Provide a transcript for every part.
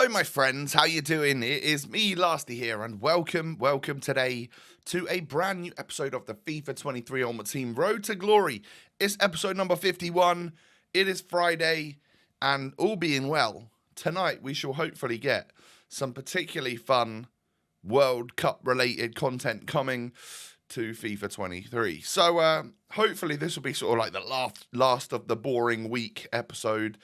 Hello, my friends. How you doing? It is me, Lasty here, and welcome today to a brand new episode of the FIFA 23 Ultimate Team Road to Glory. It's episode number 51. It is Friday, and all being well, tonight we shall hopefully get some particularly fun World Cup related content coming to FIFA 23. So hopefully this will be sort of like the last of the boring week episode.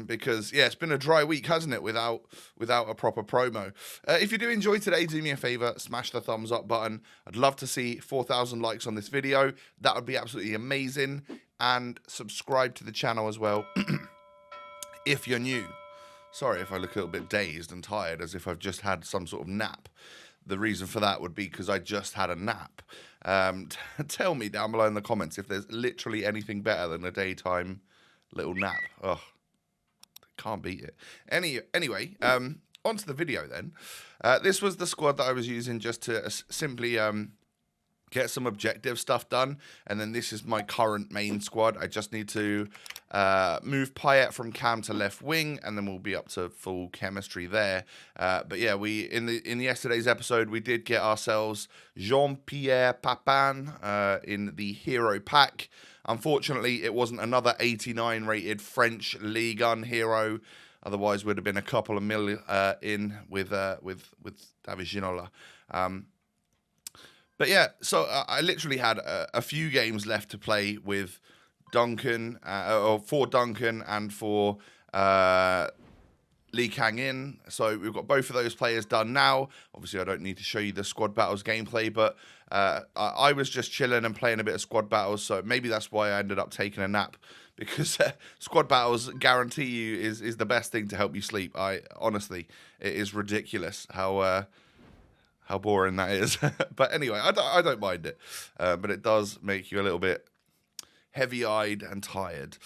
Because yeah, it's been a dry week, hasn't it, without a proper promo. If you do enjoy today, do me a favor, smash the thumbs up button. I'd love to see 4,000 likes on this video. That would be absolutely amazing. And subscribe to the channel as well if you're new. Sorry if I look a little bit dazed and tired, as if I've just had some sort of nap. The reason for that would be because I just had a nap. Tell me down below in the comments if there's literally anything better than a daytime little nap. Ugh. Can't beat it. Anyway, onto the video then. This was the squad that I was using just to simply get some objective stuff done. And then this is my current main squad. I just need to move Payet from cam to left wing, and then we'll be up to full chemistry there. But yeah, in yesterday's episode, we did get ourselves Jean-Pierre Papin in the hero pack. Unfortunately, it wasn't another 89 rated French Ligue 1 hero. Otherwise, would have been a couple of mil in with David Ginola. But yeah, so I literally had a few games left to play with Duncan, or for Duncan and for Lee Kang-in. So we've got both of those players done now. Obviously, I don't need to show you the squad battles gameplay, but I was just chilling and playing a bit of squad battles, so maybe that's why I ended up taking a nap, because squad battles guarantee you is the best thing to help you sleep. Honestly, it is ridiculous how boring that is. But anyway, I don't mind it, but it does make you a little bit heavy-eyed and tired.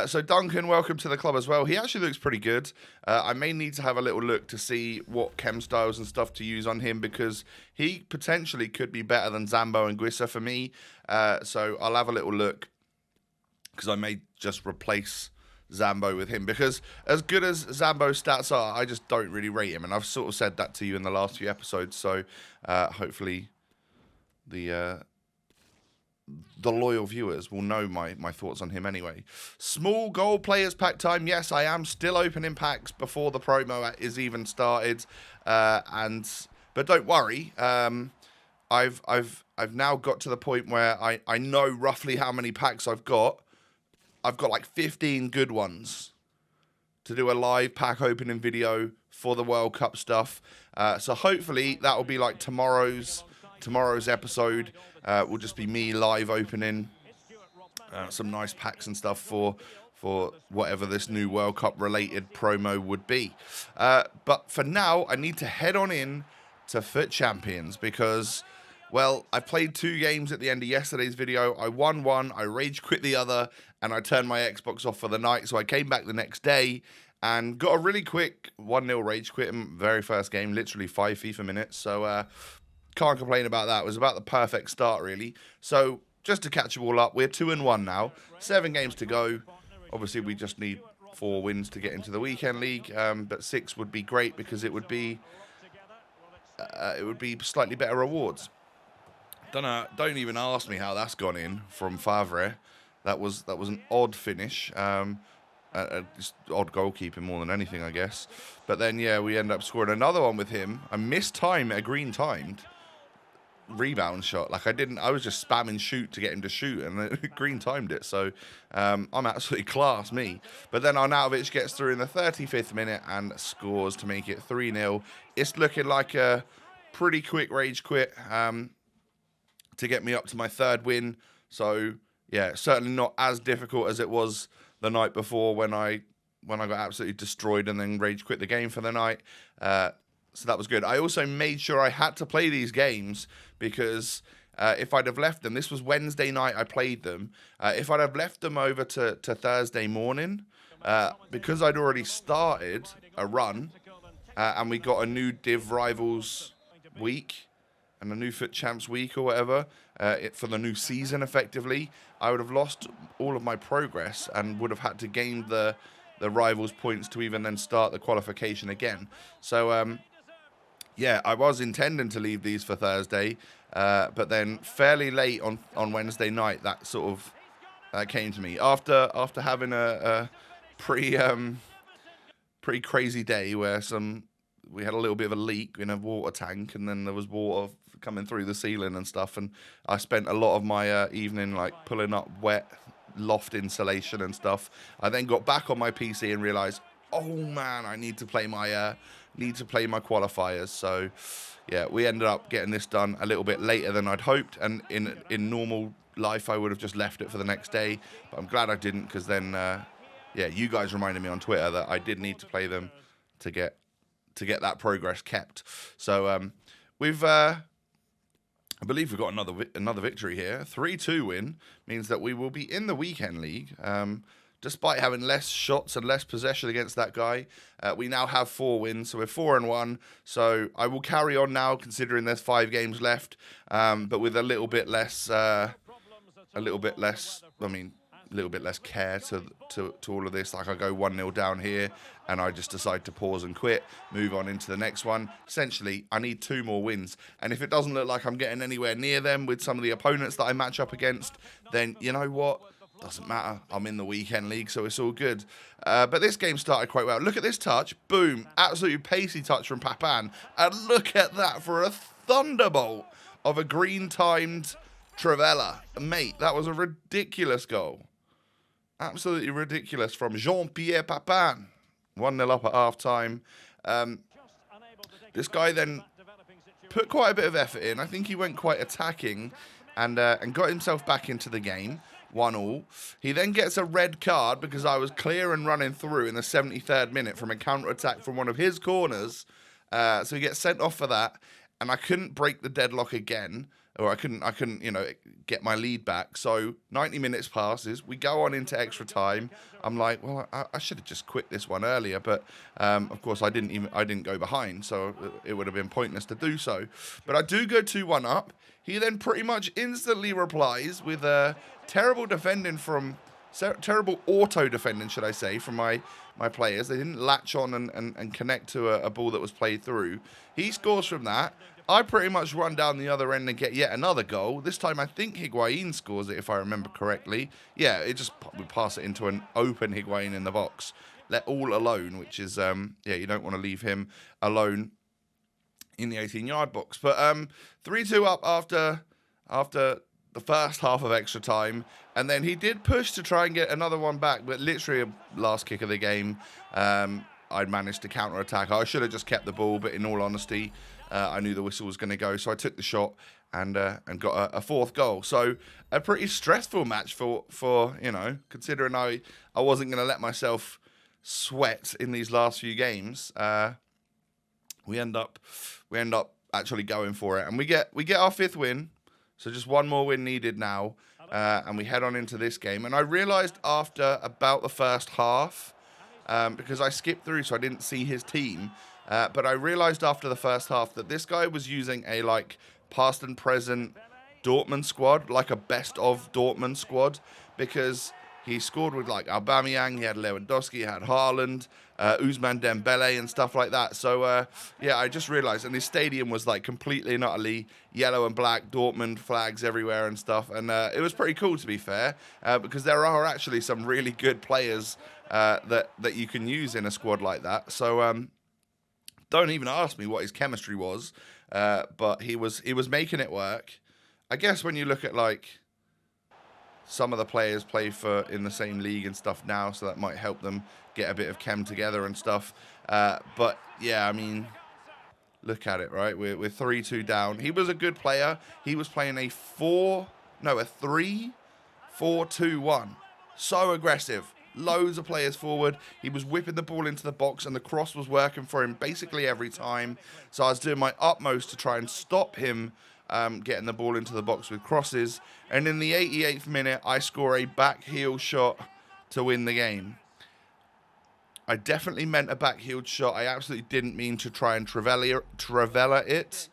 So Duncan, welcome to the club as well. He actually looks pretty good. I may need to have a little look to see what chem styles and stuff to use on him, because he potentially could be better than Zambo and Guissa for me. So I'll have a little look, because I may just replace Zambo with him, because as good as Zambo's stats are, I just don't really rate him, and I've sort of said that to you in the last few episodes. So hopefully the loyal viewers will know my thoughts on him anyway. Small goal players pack time. Yes, I am still opening packs before the promo is even started. But don't worry. I've now got to the point where I know roughly how many packs I've got. I've got like 15 good ones to do a live pack opening video for the World Cup stuff. So hopefully that will be like tomorrow's episode. Will just be me live opening some nice packs and stuff for whatever this new World Cup related promo would be. But for now, I need to head on in to FUT Champions, because, well, I played 2 games at the end of yesterday's video. I won one, I rage quit the other, and I turned my Xbox off for the night. So I came back the next day and got a really quick 1-0 rage quit in very first game, literally 5 FIFA minutes. So can't complain about that. It was about the perfect start, really. So just to catch you all up, we're 2-1 now. 7 games to go. Obviously, we just need 4 wins to get into the weekend league. But 6 would be great, because it would be slightly better rewards. Don't even ask me how that's gone in from Favre. That was an odd finish. Just odd goalkeeping more than anything, I guess. But then, yeah, we end up scoring another one with him. I mistimed a green timed rebound shot. Like I was just spamming shoot to get him to shoot, and green timed it. So I'm absolutely class, me. But then Arnautovic gets through in the 35th minute and scores to make it 3-0. It's looking like a pretty quick rage quit to get me up to my 3rd win. So yeah, certainly not as difficult as it was the night before when I got absolutely destroyed and then rage quit the game for the night. So that was good. I also made sure I had to play these games, because if I'd have left them, this was Wednesday night I played them. If I'd have left them over to Thursday morning, because I'd already started a run, and we got a new Div Rivals week and a new FUT Champs week or whatever, for the new season effectively, I would have lost all of my progress and would have had to gain the the rivals' points to even then start the qualification again. So, yeah, I was intending to leave these for Thursday, but then fairly late on Wednesday night, that sort of came to me after having a pretty pretty crazy day where we had a little bit of a leak in a water tank, and then there was water coming through the ceiling and stuff, and I spent a lot of my evening like pulling up wet loft insulation and stuff. I then got back on my PC and realized, oh man, I need to play my qualifiers. So yeah, we ended up getting this done a little bit later than I'd hoped, and in normal life I would have just left it for the next day, but I'm glad I didn't, because then yeah, you guys reminded me on Twitter that I did need to play them to get that progress kept. So I believe we've got another victory here. 3-2 win means that we will be in the weekend league. Despite having less shots and less possession against that guy, we now have 4 wins, so we're 4-1. So I will carry on now, considering there's 5 games left, but with a little bit less care to all of this. Like, I go 1-0 down here, and I just decide to pause and quit, move on into the next one. Essentially, I need 2 more wins, and if it doesn't look like I'm getting anywhere near them with some of the opponents that I match up against, then you know what? Doesn't matter. I'm in the weekend league, so it's all good. But this game started quite well. Look at this touch. Boom. Absolutely pacey touch from Papan. And look at that for a thunderbolt of a green-timed Trivella. Mate, that was a ridiculous goal. Absolutely ridiculous from Jean-Pierre Papin. 1-0 up at half-time. This guy then put quite a bit of effort in. I think he went quite attacking and got himself back into the game. 1-1. He then gets a red card because I was clear and running through in the 73rd minute from a counter-attack from one of his corners. So he gets sent off for that, and I couldn't break the deadlock again, or I couldn't, get my lead back. So 90 minutes passes. We go on into extra time. I'm like, well, I should have just quit this one earlier, but of course I didn't go behind, so it would have been pointless to do so. But I do go 2-1 up. He then pretty much instantly replies with terrible auto defending, should I say, from my players. They didn't latch on and connect to a ball that was played through. He scores from that. I pretty much run down the other end and get yet another goal. This time I think Higuain scores it, if I remember correctly. Yeah, we pass it into an open Higuain in the box. Let all alone, which is, you don't want to leave him alone in the 18-yard box. But 3-2 up after the first half of extra time, and then he did push to try and get another one back, but literally last kick of the game, I'd managed to counter-attack. I should have just kept the ball, but in all honesty, I knew the whistle was going to go, so I took the shot and got a 4th goal. So a pretty stressful match for considering I wasn't going to let myself sweat in these last few games. We end up actually going for it, and we get our 5th win. So just one more win needed now, and we head on into this game. And I realised after about the first half, because I skipped through so I didn't see his team, but I realised after the first half that this guy was using a past and present Dortmund squad, like a best of Dortmund squad, because he scored with Aubameyang, he had Lewandowski, he had Haaland, Ousmane Dembele and stuff like that. So, I just realised, and his stadium was completely and utterly yellow and black, Dortmund flags everywhere and stuff. And it was pretty cool, to be fair, because there are actually some really good players that you can use in a squad like that. So, don't even ask me what his chemistry was, but he was making it work. I guess when you look at some of the players play in the same league and stuff now, so that might help them get a bit of chem together and stuff. But yeah, I mean, look at it, right? We're 3-2 down. He was a good player. He was playing a 3-4-2-1. So aggressive. Loads of players forward. He was whipping the ball into the box, and the cross was working for him basically every time. So I was doing my utmost to try and stop him getting the ball into the box with crosses. And in the 88th minute, I score a back heel shot to win the game. I definitely meant a back-heeled shot. I absolutely didn't mean to try and Trivella it.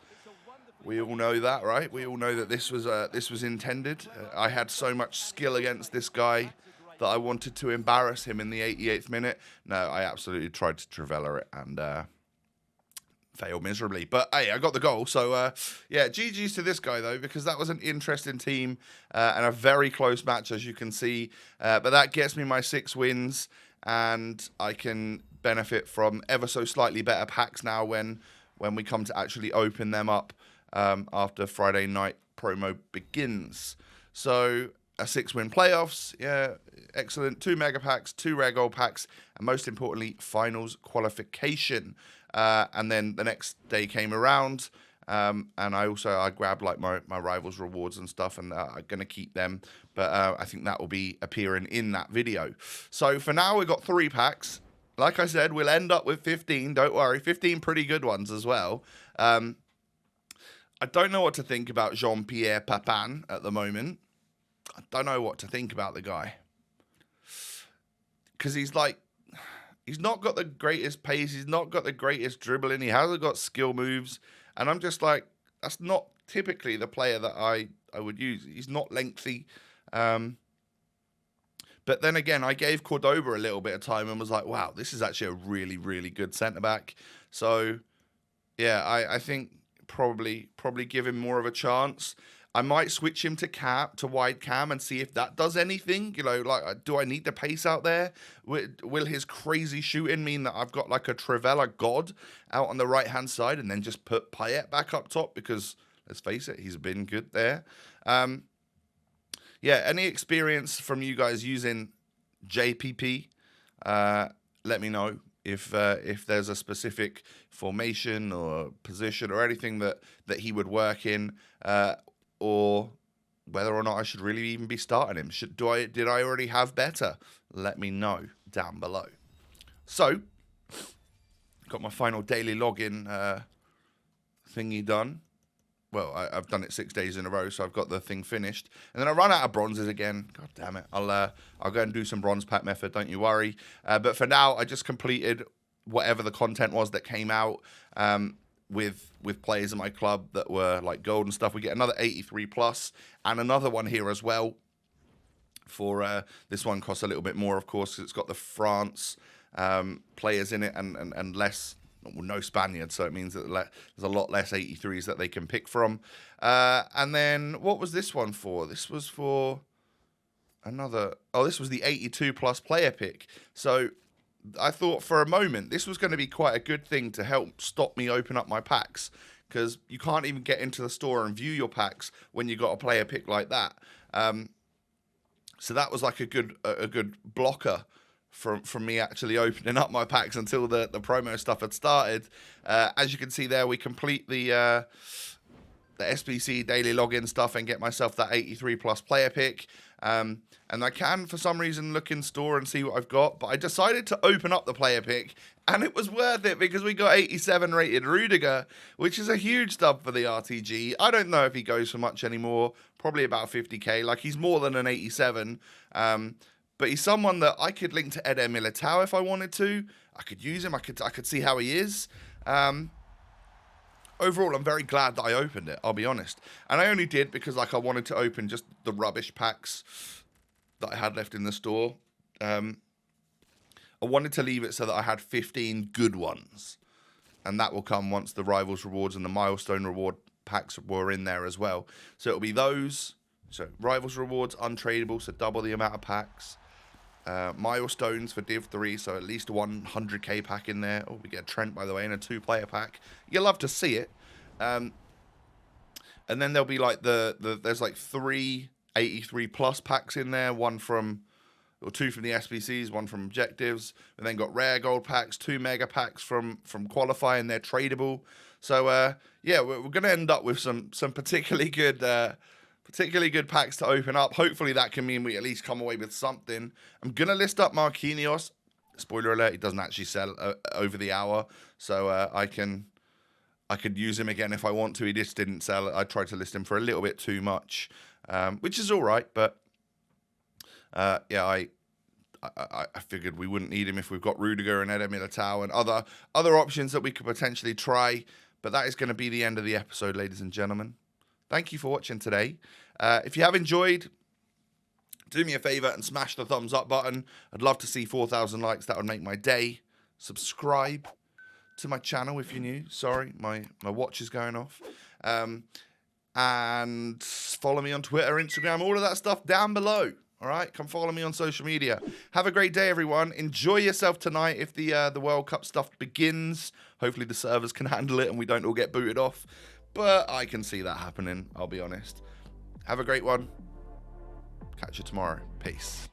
We all know that, right? We all know that this was intended. I had so much skill against this guy. that I wanted to embarrass him in the 88th minute. No, I absolutely tried to Trivela it and failed miserably. But hey, I got the goal. So yeah, GG's to this guy though, because that was an interesting team and a very close match, as you can see. But that gets me my 6 wins, and I can benefit from ever so slightly better packs now when we come to actually open them up after Friday night promo begins. So a 6-win playoffs, yeah, excellent. 2 mega packs, 2 rare gold packs, and most importantly, finals qualification. And then the next day came around, and I grabbed like my rivals rewards and stuff, and I'm gonna keep them. But I think that will be appearing in that video. So for now, we've got 3 packs. Like I said, we'll end up with 15. Don't worry, 15 pretty good ones as well. I don't know what to think about Jean-Pierre Papin at the moment. I don't know what to think about the guy. Because he's not got the greatest pace. He's not got the greatest dribbling. He hasn't got skill moves. And I'm just like, that's not typically the player that I would use. He's not lengthy. But then again, I gave Cordoba a little bit of time and was like, wow, this is actually a really, really good centre-back. So, yeah, I think probably give him more of a chance. I might switch him to wide cam and see if that does anything. You know, like, do I need the pace out there? Will his crazy shooting mean that I've got like a Trivela god out on the right-hand side and then just put Payet back up top? Because, let's face it, he's been good there. Yeah, any experience from you guys using JPP? Let me know if there's a specific formation or position or anything that he would work in, or whether or not I should really even be starting him. Did I already have better? Let me know down below. So, got my final daily login thingy done. Well, I've done it 6 days in a row, so I've got the thing finished. And then I run out of bronzes again. God damn it. I'll go and do some bronze pack method, don't you worry. But for now, I just completed whatever the content was that came out with players in my club that were like gold and stuff. We get another 83 plus and another one here as well. For this one costs a little bit more, of course, because it's got the France players in it and less. Well, no Spaniards, so it means that there's a lot less 83s that they can pick from. And then, what was this one for? This was for another... Oh, this was the 82 plus player pick. So, I thought for a moment, this was going to be quite a good thing to help stop me open up my packs. Because you can't even get into the store and view your packs when you got a player pick like that. So that was like a good blocker from me actually opening up my packs until the promo stuff had started. As you can see there, we complete the SBC daily login stuff and get myself that 83 plus player pick. And I can, for some reason, look in store and see what I've got. But I decided to open up the player pick, and it was worth it because we got 87 rated Rudiger, which is a huge dub for the RTG. I don't know if he goes for much anymore, probably about 50k. Like, he's more than an 87. But he's someone that I could link to Eder Militao if I wanted to. I could use him. I could see how he is. Overall, I'm very glad that I opened it, I'll be honest. And I only did because like I wanted to open just the rubbish packs that I had left in the store. I wanted to leave it so that I had 15 good ones. And that will come once the Rivals Rewards and the Milestone Reward packs were in there as well. So it'll be those. So Rivals Rewards, untradeable, so double the amount of packs. Milestones for Div 3, so at least 100k pack in there. Oh, we get Trent, by the way, in a 2-player pack. You'll love to see it. And then there'll be like there's like 3 83 plus packs in there. 2 from the SBCs, 1 from objectives. And then got rare gold packs, 2 mega packs from qualifying. They're tradable. So yeah, we're going to end up with some particularly good packs to open up. Hopefully that can mean we at least come away with something. I'm going to list up Marquinhos. Spoiler alert, he doesn't actually sell over the hour. So I could use him again if I want to. He just didn't sell. I tried to list him for a little bit too much, which is all right. But yeah, I figured we wouldn't need him if we've got Rudiger and Eder Militao and other options that we could potentially try. But that is going to be the end of the episode, ladies and gentlemen. Thank you for watching today. If you have enjoyed, do me a favor and smash the thumbs up button. I'd love to see 4,000 likes. That would make my day. Subscribe to my channel if you're new. Sorry, my watch is going off. And follow me on Twitter, Instagram, all of that stuff down below. All right, come follow me on social media. Have a great day, everyone. Enjoy yourself tonight if the World Cup stuff begins. Hopefully the servers can handle it and we don't all get booted off. But I can see that happening, I'll be honest. Have a great one. Catch you tomorrow. Peace.